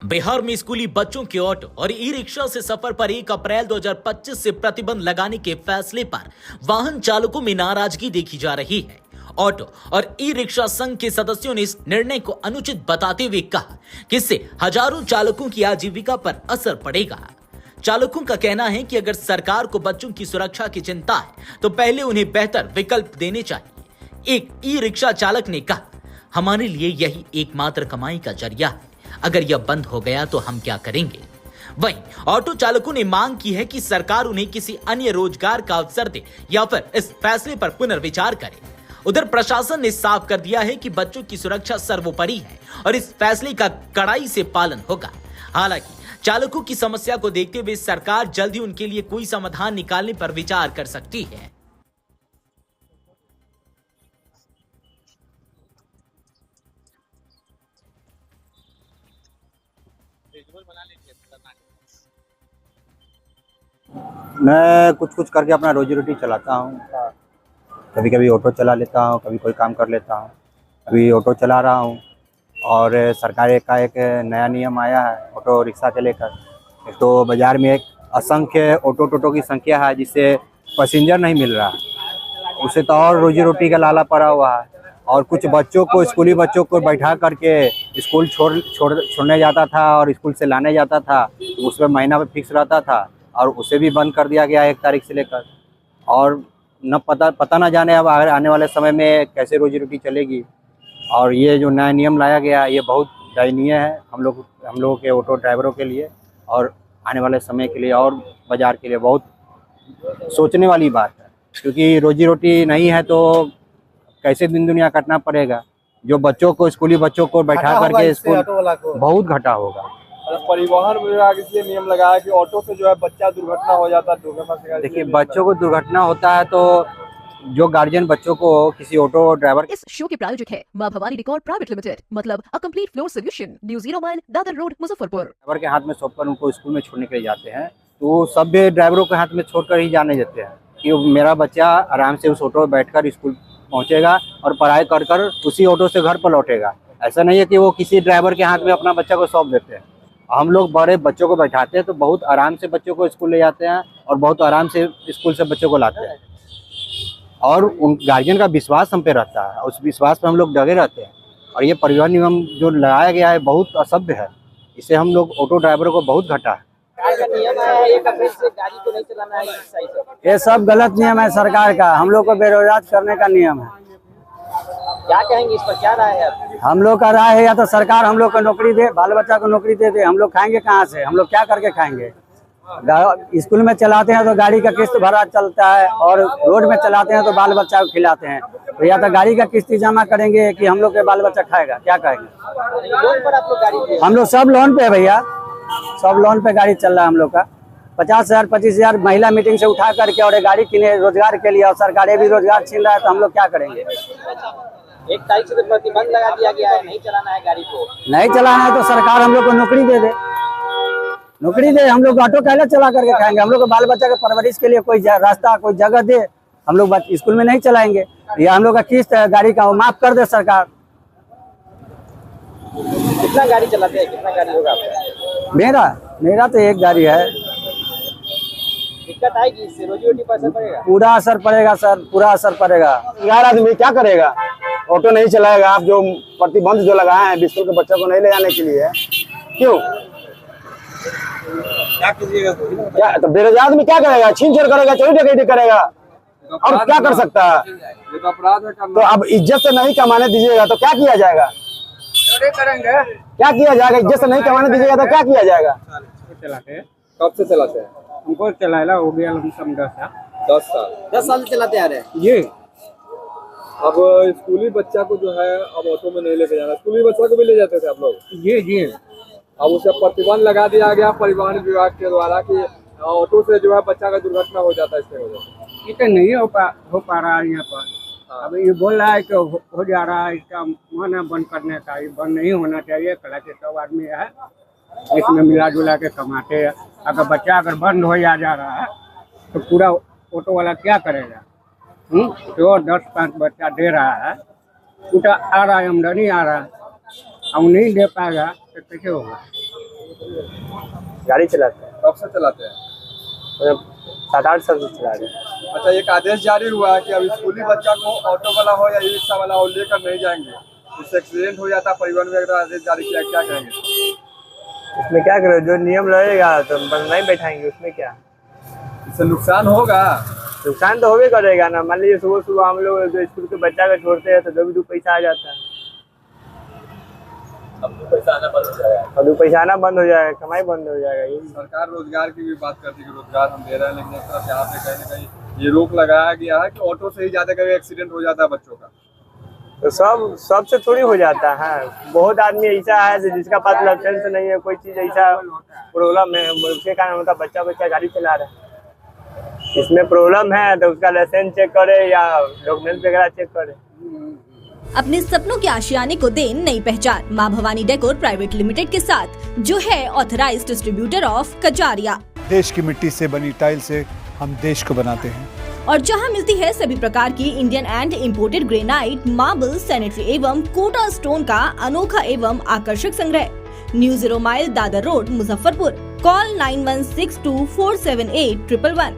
बिहार में स्कूली बच्चों के ऑटो और ई रिक्शा से सफर पर 1 अप्रैल 2025 से प्रतिबंध लगाने के फैसले पर वाहन चालकों में नाराजगी देखी जा रही है। ऑटो और ई रिक्शा संघ के सदस्यों ने इस निर्णय को अनुचित बताते हुए कहा कि इससे हजारों चालकों की आजीविका पर असर पड़ेगा। चालकों का कहना है कि अगर सरकार को बच्चों की सुरक्षा की चिंता है तो पहले उन्हें बेहतर विकल्प देने चाहिए। एक ई रिक्शा चालक ने कहा, हमारे लिए यही एकमात्र कमाई का जरिया है, अगर यह बंद हो गया तो हम क्या करेंगे। वहीं ऑटो चालकों ने मांग की है कि सरकार उन्हें किसी अन्य रोजगार का अवसर दे या फिर इस फैसले पर पुनर्विचार करे। उधर प्रशासन ने साफ कर दिया है कि बच्चों की सुरक्षा सर्वोपरि है और इस फैसले का कड़ाई से पालन होगा। हालांकि चालकों की समस्या को देखते हुए सरकार जल्द ही उनके लिए कोई समाधान निकालने पर विचार कर सकती है। मैं कुछ करके अपना रोजी रोटी चलाता हूँ। कभी कभी ऑटो चला लेता हूँ, कभी कोई काम कर लेता हूँ। अभी ऑटो चला रहा हूँ और सरकार का एक नया नियम आया है ऑटो रिक्शा के लेकर। एक तो बाज़ार में एक असंख्य ऑटो टोटो की संख्या है जिससे पैसेंजर नहीं मिल रहा है, उससे तो और रोजी रोटी का लाला पड़ा हुआ है। और कुछ बच्चों को, स्कूली बच्चों को बैठा करके स्कूल छोड़ने जाता था और स्कूल से लाने जाता था, तो उसमें महीना फिक्स रहता था और उसे भी बंद कर दिया गया 1 तारीख से लेकर। और न पता न जाने अब आने वाले समय में कैसे रोजी रोटी चलेगी। और ये जो नया नियम लाया गया ये बहुत दयनीय है हम लोगों के ऑटो ड्राइवरों के लिए और आने वाले समय के लिए और बाज़ार के लिए बहुत सोचने वाली बात है, क्योंकि रोजी रोटी नहीं है तो कैसे दिन दुनिया कटना पड़ेगा। जो बच्चों को, स्कूली बच्चों को बैठा करके स्कूल, बहुत घाटा होगा। परिवहन विभाग इसलिए नियम लगाया कि ऑटो से जो है बच्चा दुर्घटना हो जाता है, दुर्घटना से देखिए बच्चों को दुर्घटना होता है तो जो गार्जियन बच्चों को किसी ऑटो ड्राइवर। इस शो के प्रायोजक है मां भवानी डेकोर प्राइवेट लिमिटेड, मतलब a complete floor solution, new 0 mile Dadar road Muzaffarpur. Driver के हाथ में सौंपकर उनको स्कूल में छोड़ने के लिए जाते हैं तो सब ड्राइवरों के हाथ में छोड़कर ही जाने देते हैं कि मेरा बच्चा आराम से उस ऑटो में बैठकर स्कूल पहुंचेगा और पढ़ाई कर कर उसी ऑटो से घर पर लौटेगा। ऐसा नहीं है कि वो किसी ड्राइवर के हाथ में अपना बच्चा को सौंप देते हैं। हम लोग बड़े बच्चों को बैठाते हैं तो बहुत आराम से बच्चों को स्कूल ले जाते हैं और बहुत आराम से स्कूल से बच्चों को लाते हैं और उन गार्जियन का विश्वास हम पे रहता है, उस विश्वास पे हम लोग डगे रहते हैं। और ये परिवहन नियम जो लगाया गया है बहुत असभ्य है, इससे हम लोग ऑटो ड्राइवरों को बहुत घाटा है। ये सब गलत नियम है सरकार का, हम लोग को बेरोजगार करने का नियम है। क्या कहेंगे इस पर, क्या राय है? हम लोग का राय है या तो सरकार हम लोग को नौकरी दे, बाल बच्चा को नौकरी दे। हम लोग खाएंगे कहाँ से, हम लोग क्या करके खाएंगे। स्कूल में चलाते हैं तो गाड़ी का किस्त भरा चलता है और रोड में चलाते हैं तो बाल बच्चा को खिलाते हैं। तो या तो गाड़ी का किस्त जमा करेंगे कि हम लोग के बाल बच्चा खाएगा, क्या करेंगे। लोन पर आप लोग गाड़ी, हम लोग सब लोन पे है भैया, सब लोन पे गाड़ी चल रहा है हम लोग का। 50,000 25,000 महिला मीटिंग से उठा करके और गाड़ी किने रोजगार के लिए, और सरकारें भी रोजगार छीन रहा है तो हम लोग क्या करेंगे। 1 तारीख से तो प्रतिबंध लगा दिया गया है, नहीं चलाना है गाड़ी को। नहीं चलाना है तो सरकार हम लोग को नौकरी दे दे, नौकरी दे। हम लोग ऑटो कैसे चला करके खाएंगे। हम लोग को बाल बच्चा के परवरिश के लिए कोई रास्ता, कोई जगह दे। हम लोग स्कूल में नहीं चलाएंगे या हम लोग का किस्त गाड़ी का माफ कर दे सरकार। कितना गाड़ी चलाते हैं, कितना गाड़ी होगा आपका? मेरा तो एक गाड़ी है। दिक्कत आएगी इससे, रोजी रोटी पर असर पड़ेगा? पूरा असर पड़ेगा सर, पूरा असर पड़ेगा। यार आदमी क्या करेगा, ऑटो नहीं चलाएगा। आप जो प्रतिबंध जो लगाए हैं स्कूल के बच्चों को नहीं ले जाने के लिए, क्यों, क्या कीजिएगा? क्या तो बेरोजगार आदमी क्या करेगा, छीन छोड़ करेगा, चोरी डकैती करेगा और क्या कर सकता है। ये तो अपराध है। तो अब इज्जत से नहीं कमाने दीजिएगा तो क्या किया जाएगा, करेंगे क्या किया जाएगा। इज्जत से नहीं कमाने दीजिएगा तो क्या किया जाएगा। चलाते हैं, कब से चलाते हैं? हमको चलाना हो गया लमसम 10 साल। 10 साल से चलाते आ रहे हैं ये। अब स्कूली बच्चा को जो है अब ऑटो में नहीं लेके जाना, स्कूली बच्चा को भी ले जाते थे आप लोग। ये अब उसे प्रतिबंध लगा दिया गया परिवहन विभाग के द्वारा कि ऑटो से जो है बच्चा का दुर्घटना हो जाता है। इसके वजह से ये तो नहीं हो पा रहा है यहाँ पर। अब ये बोल रहा है कि हो जा रहा है, इसका मन है बंद करने का। ये बंद नहीं होना चाहिए। कला के सब आदमी है इसमें मिला जुला के कमाते हैं। अगर बच्चा बंद हो जा रहा है तो पूरा ऑटो वाला क्या करेगा। जो 10-5 बच्चा दे रहा है, उठा आ रहा है, आमदनी आ रहा है, हम नहीं दे पाएगा तो कैसे होगा। गाड़ी चलाते हैं, कब से चलाते हैं? 7-8 साल से चला रहे हैं। अच्छा, एक आदेश जारी हुआ है कि अब स्कूली बच्चा को ऑटो वाला हो या ई रिक्शा वाला हो लेकर नहीं जाएंगे, उससे एक्सीडेंट हो जाता है। परिवहन विभाग का आदेश जारी किया, क्या कहेंगे? इसमें क्या करें, जो नियम लगेगा तो नहीं बैठाएंगे, उसमें क्या इससे नुकसान होगा? नुकसान तो होबे करेगा ना। मान लीजिए सुबह सुबह हम लोग जो स्कूल के बच्चा का छोड़ते हैं तो 2 पैसा आ जाता है, अब तो पैसा आना बंद हो जाएगा। और 2 पैसा आना बंद हो जाएगा, कमाई बंद हो जाएगा। ये सरकार रोजगार की भी बात करती है कि रोजगार हम दे रहे हैं, लेकिन एक तरफ यहाँ पे कहीं ना कहीं ये रोक लगाया गया है कि ऑटो से ही ज्यादा कभी एक्सीडेंट हो जाता है बच्चों का। तो सबसे थोड़ी हो जाता है। बहुत आदमी ऐसा है जिसका पास लाइसेंस नहीं है, कोई चीज ऐसा प्रॉब्लम है, उसके कारण उनका बच्चा गाड़ी चला रहा है। इसमें प्रॉब्लम है तो उसका लाइसेंस चेक करे या डॉक्यूमेंट वगैरह चेक करे। अपने सपनों के आशियाने को दे नई पहचान माँ भवानी डेकोर प्राइवेट लिमिटेड के साथ, जो है ऑथराइज्ड डिस्ट्रीब्यूटर ऑफ कचारिया। देश की मिट्टी से बनी टाइल से हम देश को बनाते हैं, और जहां मिलती है सभी प्रकार की Indian and imported granite, marble, sanitary एवं कोटा स्टोन का अनोखा एवं आकर्षक संग्रह। New 0 mile, Dadar road, Muzaffarpur. Call 9162478111।